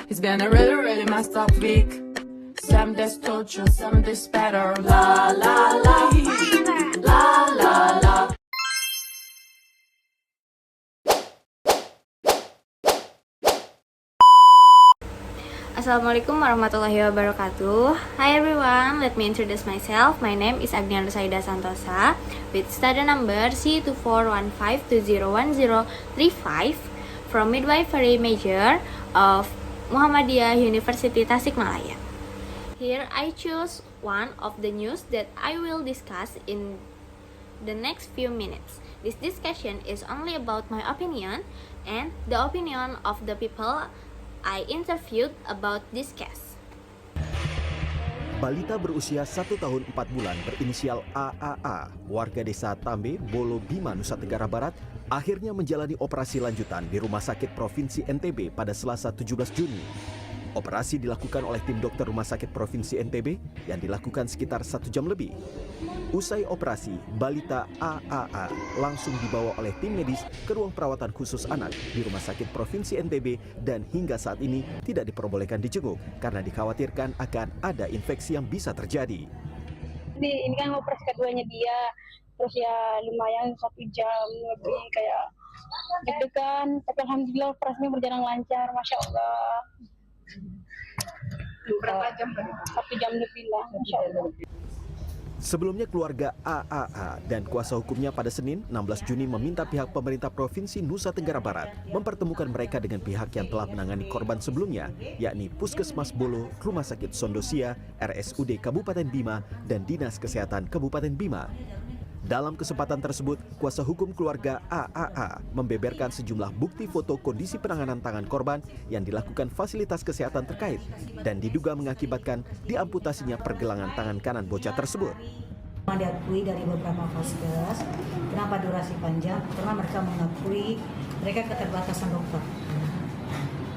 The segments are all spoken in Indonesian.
It's been a really, really messed up week. Some days told you, some days better. La la la, la la la. Assalamualaikum warahmatullahi wabarakatuh. Hi everyone, let me introduce myself. My name is Agniana Saida Santosa with study number C2415201035 from Midwifery Major of Muhammadiyah University Tasikmalaya. Here I choose one of the news that I will discuss in the next few minutes. This discussion is only about my opinion and the opinion of the people I interviewed about this case. Balita berusia 1 tahun 4 bulan berinisial AAA, warga desa Tambe, Bolo Bima, Nusa Tenggara Barat, akhirnya menjalani operasi lanjutan di Rumah Sakit Provinsi NTB pada Selasa 17 Juni. Operasi dilakukan oleh tim dokter Rumah Sakit Provinsi NTB yang dilakukan sekitar 1 jam lebih. Usai operasi, balita AAA langsung dibawa oleh tim medis ke ruang perawatan khusus anak di Rumah Sakit Provinsi NTB dan hingga saat ini tidak diperbolehkan dijenguk karena dikhawatirkan akan ada infeksi yang bisa terjadi. Ini kan operasi keduanya dia, terus ya lumayan 1 jam lebih kayak deg-degan, tapi alhamdulillah operasinya berjalan lancar, masya Allah. Berapa jam? 1 jam lebih lah, masya Allah. Sebelumnya keluarga AAA dan kuasa hukumnya pada Senin 16 Juni meminta pihak pemerintah Provinsi Nusa Tenggara Barat mempertemukan mereka dengan pihak yang telah menangani korban sebelumnya, yakni Puskesmas Bolo, Rumah Sakit Sondosia, RSUD Kabupaten Bima, dan Dinas Kesehatan Kabupaten Bima. Dalam kesempatan tersebut, kuasa hukum keluarga AAA membeberkan sejumlah bukti foto kondisi penanganan tangan korban yang dilakukan fasilitas kesehatan terkait dan diduga mengakibatkan diamputasinya pergelangan tangan kanan bocah tersebut. Diakui dari beberapa vaskes, kenapa durasi panjang? Karena mereka mengakui mereka keterbatasan dokter.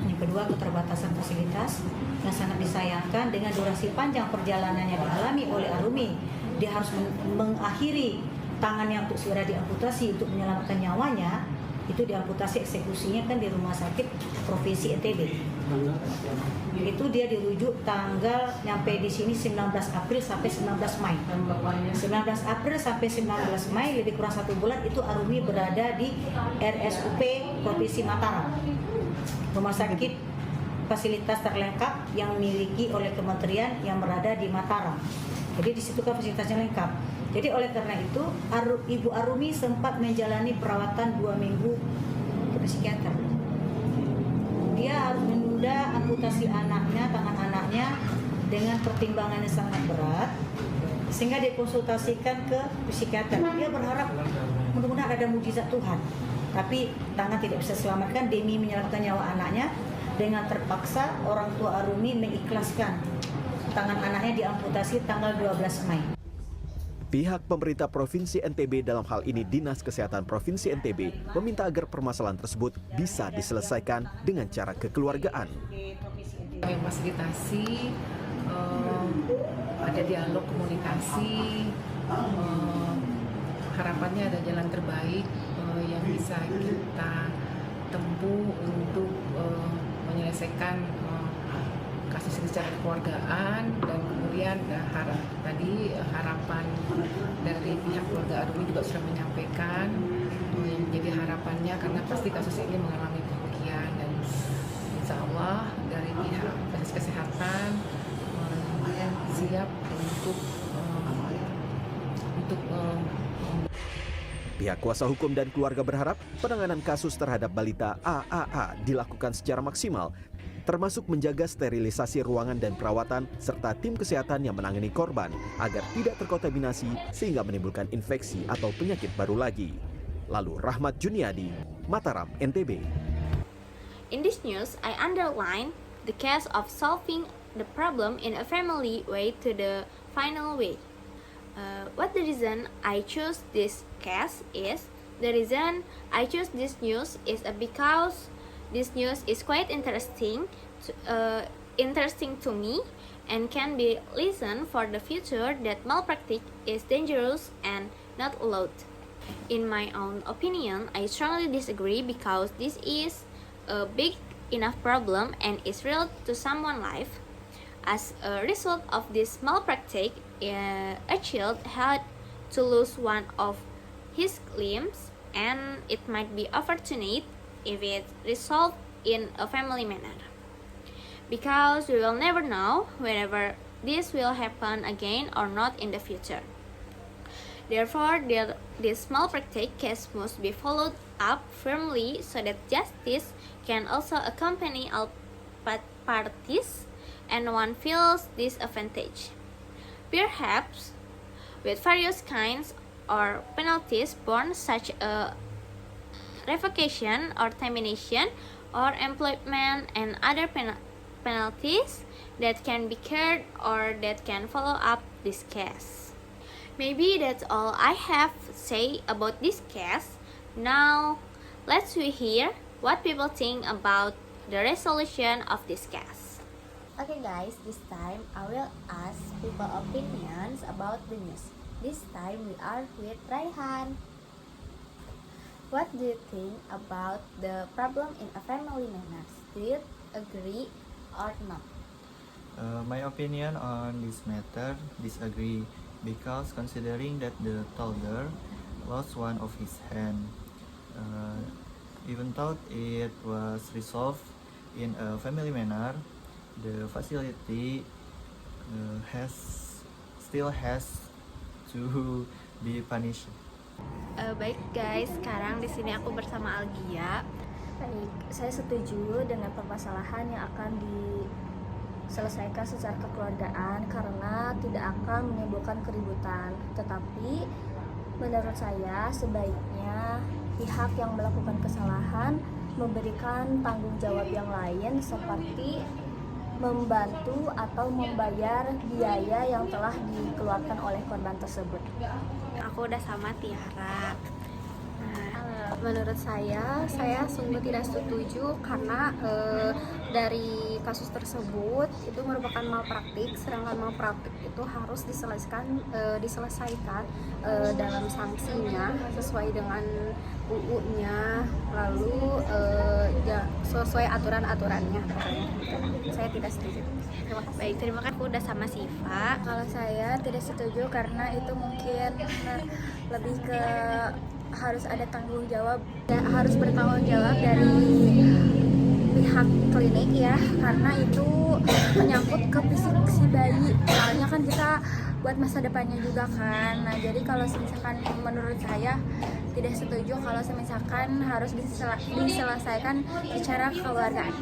Yang kedua, keterbatasan fasilitas yang sangat disayangkan dengan durasi panjang perjalanannya dialami oleh Arumi. Dia harus mengakhiri tangannya untuk segera diamputasi untuk menyelamatkan nyawanya, itu diamputasi eksekusinya kan di Rumah Sakit Provinsi NTB. Itu dia dirujuk tanggal nyampe di sini 19 April sampai 19 Mei. 19 April sampai 19 Mei lebih kurang 1 bulan itu Arumi berada di RSUP Provinsi Mataram. Rumah sakit fasilitas terlengkap yang dimiliki oleh kementerian yang berada di Mataram. Jadi di situ kan fasilitasnya lengkap. Jadi oleh karena itu Ibu Arumi sempat menjalani perawatan 2 minggu ke psikiater. Dia harus menunda amputasi anaknya, tangan anaknya dengan pertimbangan yang sangat berat, sehingga dikonsultasikan ke psikiater. Dia berharap mudah-mudahan ada mujizat Tuhan, tapi tangan tidak bisa selamatkan demi menyelamatkan nyawa anaknya. Dengan terpaksa orang tua Arumi mengikhlaskan tangan anaknya diamputasi tanggal 12 Mei. Pihak pemerintah Provinsi NTB dalam hal ini Dinas Kesehatan Provinsi NTB meminta agar permasalahan tersebut bisa diselesaikan dengan cara kekeluargaan. Yang fasilitasi, ada dialog komunikasi, harapannya ada jalan terbaik yang bisa kita tempuh untuk menyelesaikan kasus ini secara kekeluargaan, dan kemudian harapan dari pihak keluarga Arumi juga sudah menyampaikan yang menjadi harapannya karena pasti kasus ini mengalami kerugian, dan insya Allah dari pihak dinas kesehatan siap untuk Pihak kuasa hukum dan keluarga berharap penanganan kasus terhadap balita AAA dilakukan secara maksimal, termasuk menjaga sterilisasi ruangan dan perawatan serta tim kesehatan yang menangani korban agar tidak terkontaminasi sehingga menimbulkan infeksi atau penyakit baru lagi. Lalu Rahmat Juniadi, Mataram, NTB. In this news, I underline the case of solving the problem in a family way to the final way. What the reason I choose this case is, the reason I choose this news is because this news is quite interesting to me and can be listened for the future that malpractice is dangerous and not allowed. In my own opinion, I strongly disagree because this is a big enough problem and is real to someone's life. As a result of this malpractice, a child had to lose one of his limbs, and it might be unfortunate if it resolved in a family manner. Because we will never know whether this will happen again or not in the future. Therefore, this malpractice case must be followed up firmly so that justice can also accompany all parties and no one feels disadvantaged. Perhaps, with various kinds or penalties borne, such as revocation or termination or employment and other penalties that can be cured or that can follow up this case. Maybe that's all I have to say about this case. Now, let's hear what people think about the resolution of this case. Okay guys, this time I will ask people opinions about the news. This time we are with Raihan. What do you think about the problem in a family manner? Do you agree or not? My opinion on this matter disagree, because considering that the toddler lost one of his hand, even though it was resolved in a family manner, the facility still has to be punished. Baik guys, sekarang di sini aku bersama Algia. Baik, saya setuju dengan permasalahan yang akan diselesaikan secara kekeluargaan karena tidak akan menimbulkan keributan. Tetapi menurut saya sebaiknya pihak yang melakukan kesalahan memberikan tanggung jawab yang lain seperti membantu atau membayar biaya yang telah dikeluarkan oleh korban tersebut. Aku udah sama Tiara. Menurut saya sungguh tidak setuju karena dari kasus tersebut itu merupakan malpraktik, sedangkan malpraktik itu harus diselesaikan dalam sanksinya sesuai dengan UU-nya, lalu sesuai aturan-aturannya. Saya tidak setuju. Terima kasih. Baik, terima kasih. Aku udah sama Siva. Kalau saya tidak setuju karena itu mungkin lebih ke harus ada tanggung jawab, harus bertanggung jawab dari pihak klinik ya, karena itu menyangkut ke fisik si bayi. Soalnya kan kita buat masa depannya juga kan. Nah, jadi kalau misalkan menurut saya tidak setuju kalau misalkan harus diselesaikan secara kekeluargaan.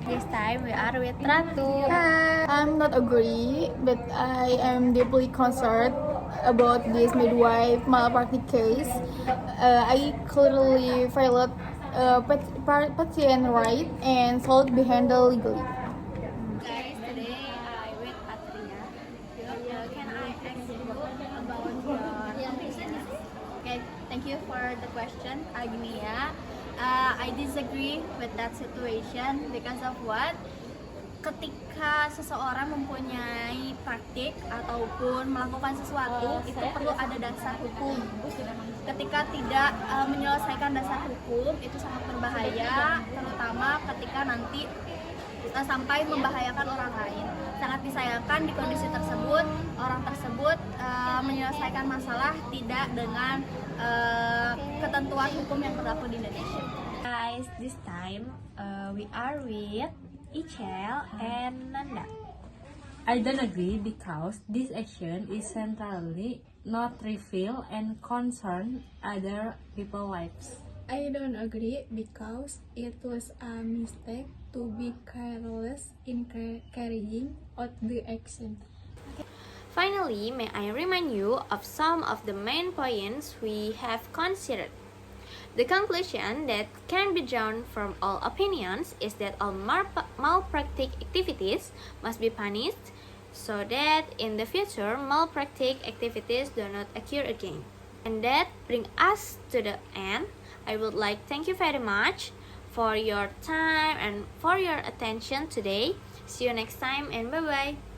This time we are with Ratu. I'm not agree, but I am deeply concerned about this midwife malpractice case. I clearly violate patient right and should be handled legally. Guys, today I with Patria. Can I ask you about your business? Okay, thank you for the question, Agnia. I disagree with that situation because of what? Ketika seseorang mempunyai praktik ataupun melakukan sesuatu, itu perlu ada dasar hukum. Ketika tidak menyelesaikan dasar hukum, itu sangat berbahaya, terutama ketika nanti sampai membahayakan orang lain. Sangat disayangkan di kondisi tersebut, orang tersebut menyelesaikan masalah tidak dengan ketentuan hukum yang berlaku di Indonesia. Guys, this time we are with Ichel and Nanda. I don't agree because this action is centrally not trivial and concern other people's lives. I don't agree because it was a mistake to be careless in carrying out the action. Finally, may I remind you of some of the main points we have considered. The conclusion that can be drawn from all opinions is that all malpractice activities must be punished so that in the future malpractice activities do not occur again. And that brings us to the end. I would like to thank you very much for your time and for your attention today. See you next time and bye-bye.